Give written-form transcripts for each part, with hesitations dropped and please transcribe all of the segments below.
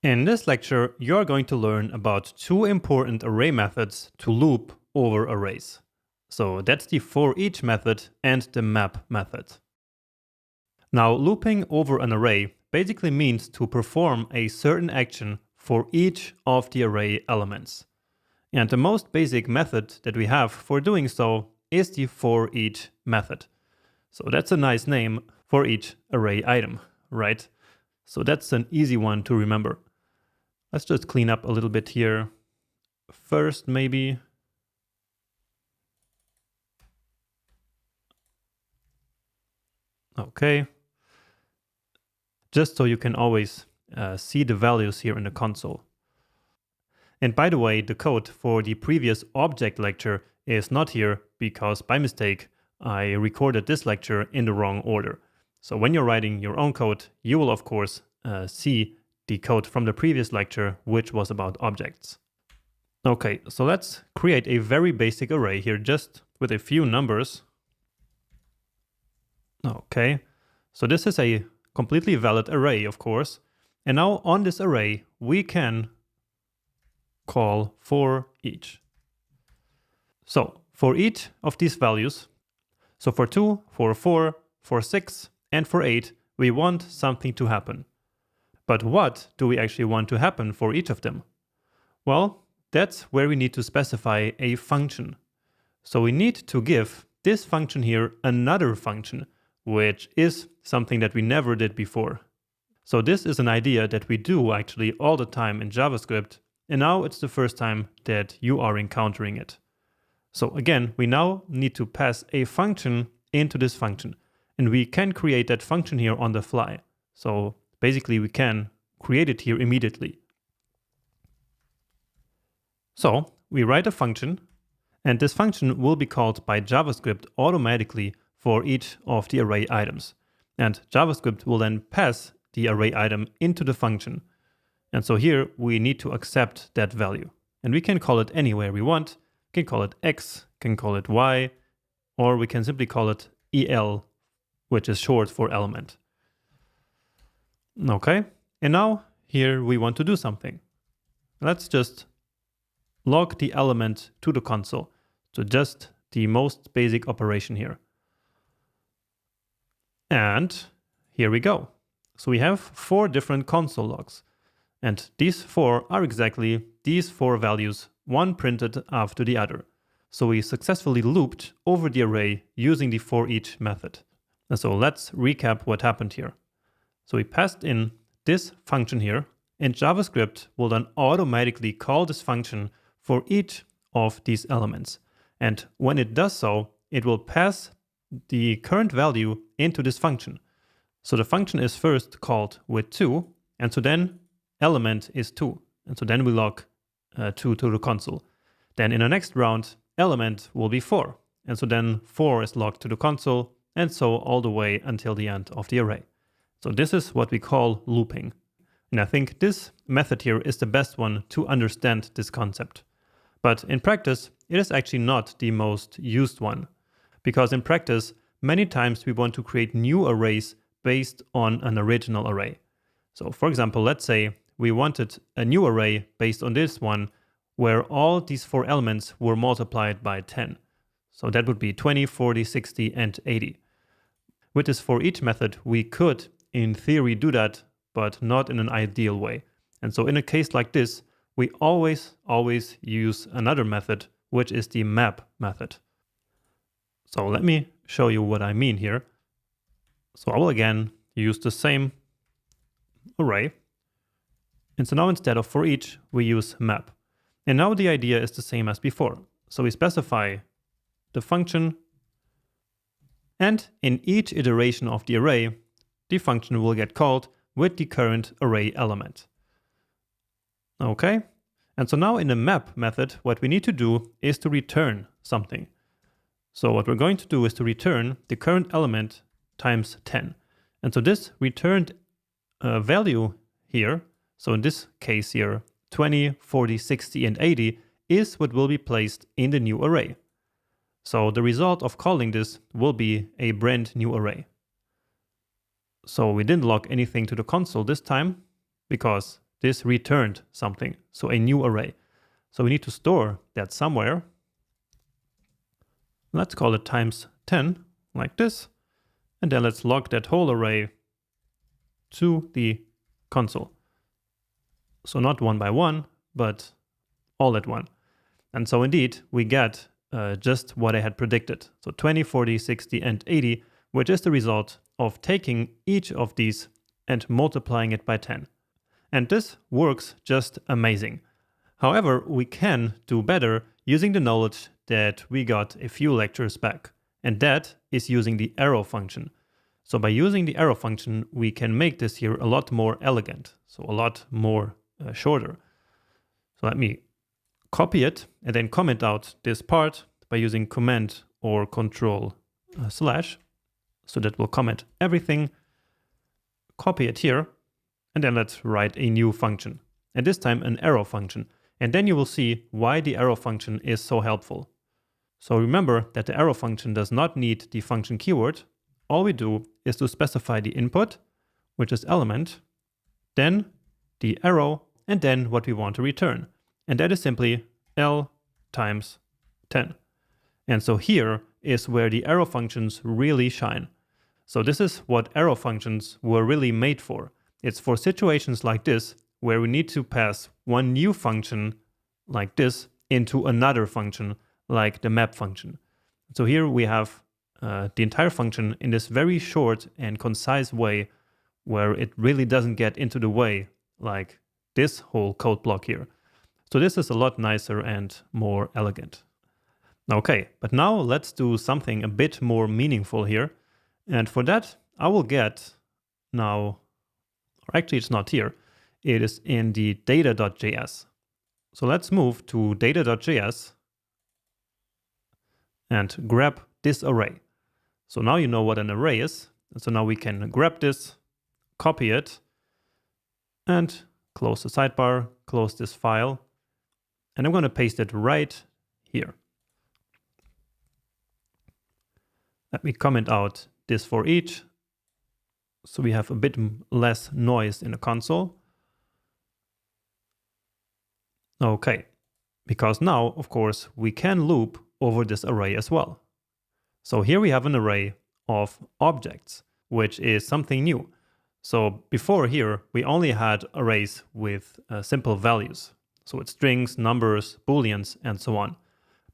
In this lecture, you are going to learn about two important array methods to loop over arrays. So that's the forEach method and the map method. Now, looping over an array basically means to perform a certain action for each of the array elements. And the most basic method that we have for doing so is the forEach method. So that's a nice name for each array item, right? So that's an easy one to remember. Let's just clean up a little bit here. First, maybe. Okay. Just so you can always see the values here in the console. And by the way, the code for the previous object lecture is not here because by mistake, I recorded this lecture in the wrong order. So when you're writing your own code, you will of course see the code from the previous lecture, which was about objects. Okay, so let's create a very basic array here, just with a few numbers. Okay, so this is a completely valid array, of course. And now on this array, we can call forEach. So for each of these values, so for 2, for 4, for 6, and for 8, we want something to happen. But what do we actually want to happen for each of them? Well, that's where we need to specify a function. So we need to give this function here another function, which is something that we never did before. So this is an idea that we do actually all the time in JavaScript, and now it's the first time that you are encountering it. So again, we now need to pass a function into this function, and we can create that function here on the fly. So basically, we can create it here immediately. So we write a function, and this function will be called by JavaScript automatically for each of the array items. And JavaScript will then pass the array item into the function. And so here we need to accept that value. And we can call it anywhere we want. We can call it X, can call it Y, or we can simply call it EL, which is short for element. Okay, and now here we want to do something. Let's just log the element to the console. So just the most basic operation here. And here we go. So we have 4 different console logs. And these 4 are exactly these 4 values, one printed after the other. So we successfully looped over the array using the forEach method. And so let's recap what happened here. So we passed in this function here, and JavaScript will then automatically call this function for each of these elements. And when it does so, it will pass the current value into this function. So the function is first called with 2, and so then element is 2. And so then we log 2 to the console. Then in the next round, element will be 4. And so then 4 is logged to the console, and so all the way until the end of the array. So this is what we call looping. And I think this method here is the best one to understand this concept. But in practice, it is actually not the most used one. Because in practice, many times we want to create new arrays based on an original array. So for example, let's say we wanted a new array based on this one, where all these 4 elements were multiplied by 10. So that would be 20, 40, 60, and 80. With this forEach method, we could in theory do that, but not in an ideal way. And so in a case like this, we always use another method, which is the map method. So let me show you what I mean here. So I will again use the same array. And so now instead of forEach, we use map. And now the idea is the same as before. So we specify the function, and in each iteration of the array, the function will get called with the current array element. Okay, and so now in the map method, what we need to do is to return something. So what we're going to do is to return the current element times 10. And so this returned value here, so in this case here, 20, 40, 60, and 80 is what will be placed in the new array. So the result of calling this will be a brand new array. So we didn't log anything to the console this time because this returned something, so a new array. So we need to store that somewhere. Let's call it times 10, like this. And then let's log that whole array to the console. So not one by one, but all at one. And so indeed, we get just what I had predicted. So 20, 40, 60, and 80, which is the result of taking each of these and multiplying it by 10. And this works just amazing. However, we can do better using the knowledge that we got a few lectures back. And that is using the arrow function. So by using the arrow function, we can make this here a lot more elegant. So a lot more shorter. So let me copy it and then comment out this part by using command or control slash. So that will comment everything, copy it here, and then let's write a new function. And this time an arrow function. And then you will see why the arrow function is so helpful. So remember that the arrow function does not need the function keyword. All we do is to specify the input, which is element, then the arrow, and then what we want to return. And that is simply L times 10. And so here is where the arrow functions really shine. So this is what arrow functions were really made for. It's for situations like this, where we need to pass one new function like this into another function, like the map function. So here we have the entire function in this very short and concise way, where it really doesn't get into the way, like this whole code block here. So this is a lot nicer and more elegant. Okay, but now let's do something a bit more meaningful here. And for that, I will get now, or actually it's not here, it is in the data.js. So let's move to data.js and grab this array. So now you know what an array is. And so now we can grab this, copy it, and close the sidebar, close this file. And I'm going to paste it right here. Let me comment out this forEach, so we have a bit less noise in the console. Okay, because now, of course, we can loop over this array as well. So here we have an array of objects, which is something new. So before here, we only had arrays with simple values. So it's strings, numbers, booleans, and so on.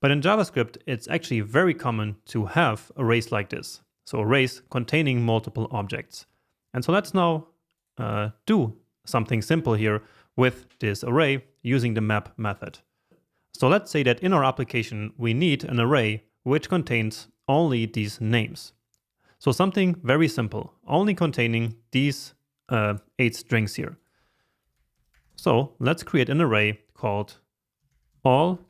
But in JavaScript, it's actually very common to have arrays like this. So arrays containing multiple objects. And so let's now do something simple here with this array using the map method. So let's say that in our application, we need an array which contains only these names. So something very simple, only containing these 8 strings here. So let's create an array called all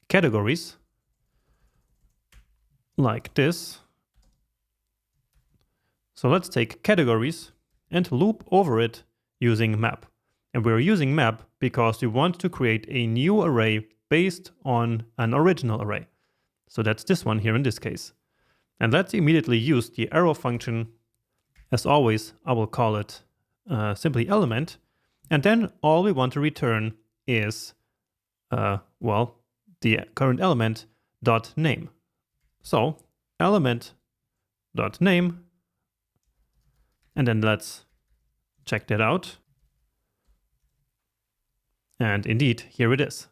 categories, like this. So let's take categories and loop over it using map. And we're using map because we want to create a new array based on an original array. So that's this one here in this case. And let's immediately use the arrow function. As always, I will call it simply element. And then all we want to return is, well, the current element dot name. So element dot name, and then let's check that out. And indeed, here it is.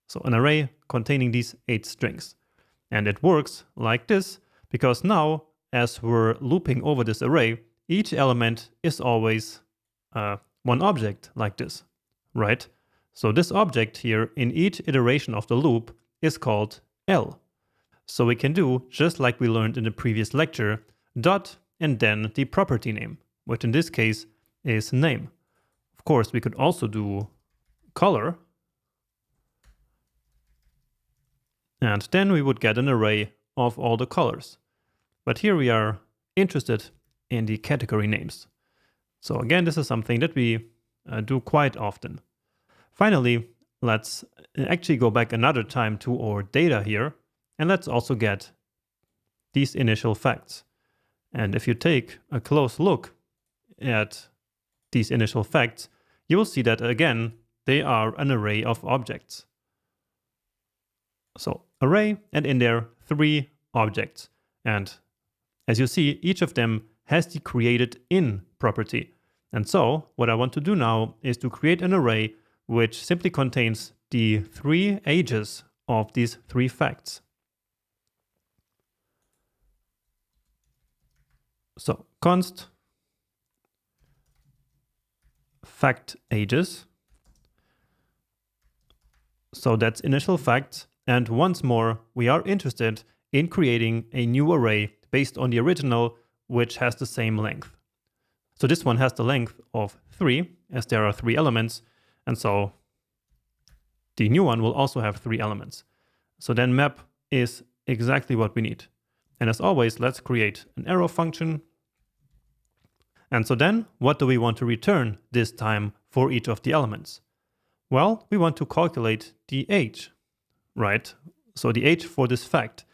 So an array containing these 8 strings. And it works like this because now, as we're looping over this array, each element is always one object like this, right? So this object here in each iteration of the loop is called L. So we can do, just like we learned in the previous lecture, dot and then the property name, which in this case is name. Of course, we could also do color. And then we would get an array of all the colors. But here we are interested in the category names. So again, this is something that we do quite often. Finally, let's actually go back another time to our data here. And let's also get these initial facts. And if you take a close look at these initial facts, you will see that again, they are an array of objects. So array, and in there 3 objects. And as you see, each of them has the created in property. And so what I want to do now is to create an array which simply contains the 3 ages of these 3 facts. So const fact ages. So that's initial facts. And once more, we are interested in creating a new array based on the original, which has the same length. So this one has the length of 3, as there are 3 elements. And so the new one will also have 3 elements. So then map is exactly what we need. And as always, let's create an arrow function. And so then what do we want to return this time for each of the elements? Well, we want to calculate the age, right? So the age for this fact.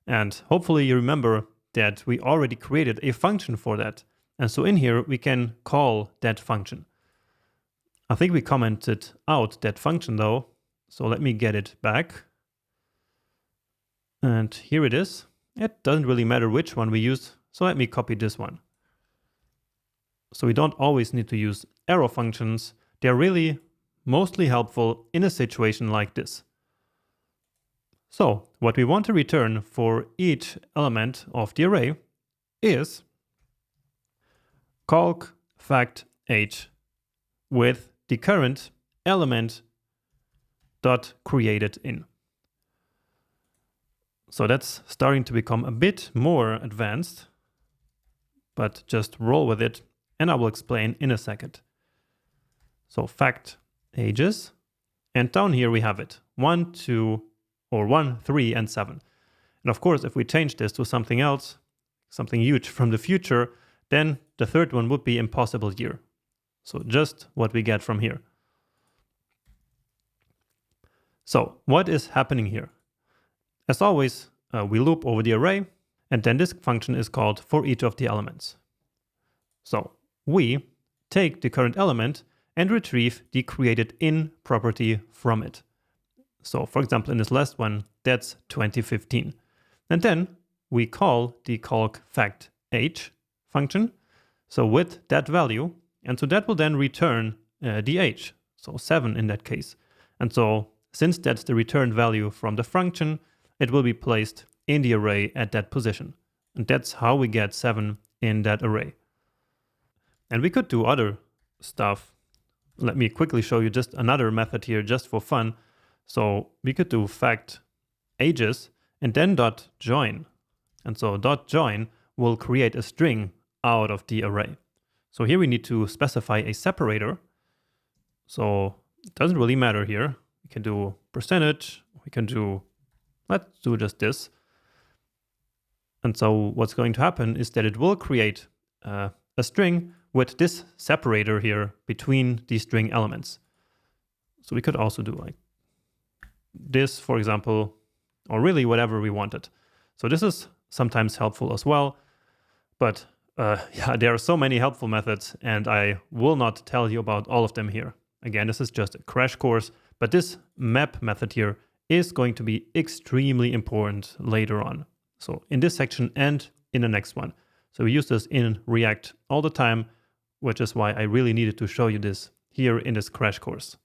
And hopefully you remember that we already created a function for that. And so in here we can call that function. I think we commented out that function though. So let me get it back. And here it is. It doesn't really matter which one we use. So let me copy this one. So we don't always need to use arrow functions. They're really mostly helpful in a situation like this. So what we want to return for each element of the array is calc fact age with the current element dot created in. So that's starting to become a bit more advanced, but just roll with it, and I will explain in a second. So fact ages, and down here we have it, 1, 2, or 1, 3, and 7. And of course, if we change this to something else, something huge from the future, then the third one would be impossible year. So just what we get from here. So what is happening here? As always, we loop over the array, and then this function is called for each of the elements. So we take the current element and retrieve the created in property from it. So for example, in this last one, that's 2015. And then we call the calc fact age function. So with that value, and so that will then return the age. So 7 in that case. And so since that's the returned value from the function, it will be placed in the array at that position. And that's how we get 7 in that array. And we could do other stuff. Let me quickly show you just another method here just for fun. So we could do fact ages and then dot join. And so dot join will create a string out of the array. So here we need to specify a separator. So it doesn't really matter here. We can do percentage, we can do, let's do just this. And so what's going to happen is that it will create a string with this separator here between the string elements. So we could also do like this, for example, or really whatever we wanted. So this is sometimes helpful as well, but yeah, there are so many helpful methods and I will not tell you about all of them here. Again, this is just a crash course, but this map method here is going to be extremely important later on. So in this section and in the next one. So we use this in React all the time, which is why I really needed to show you this here in this crash course.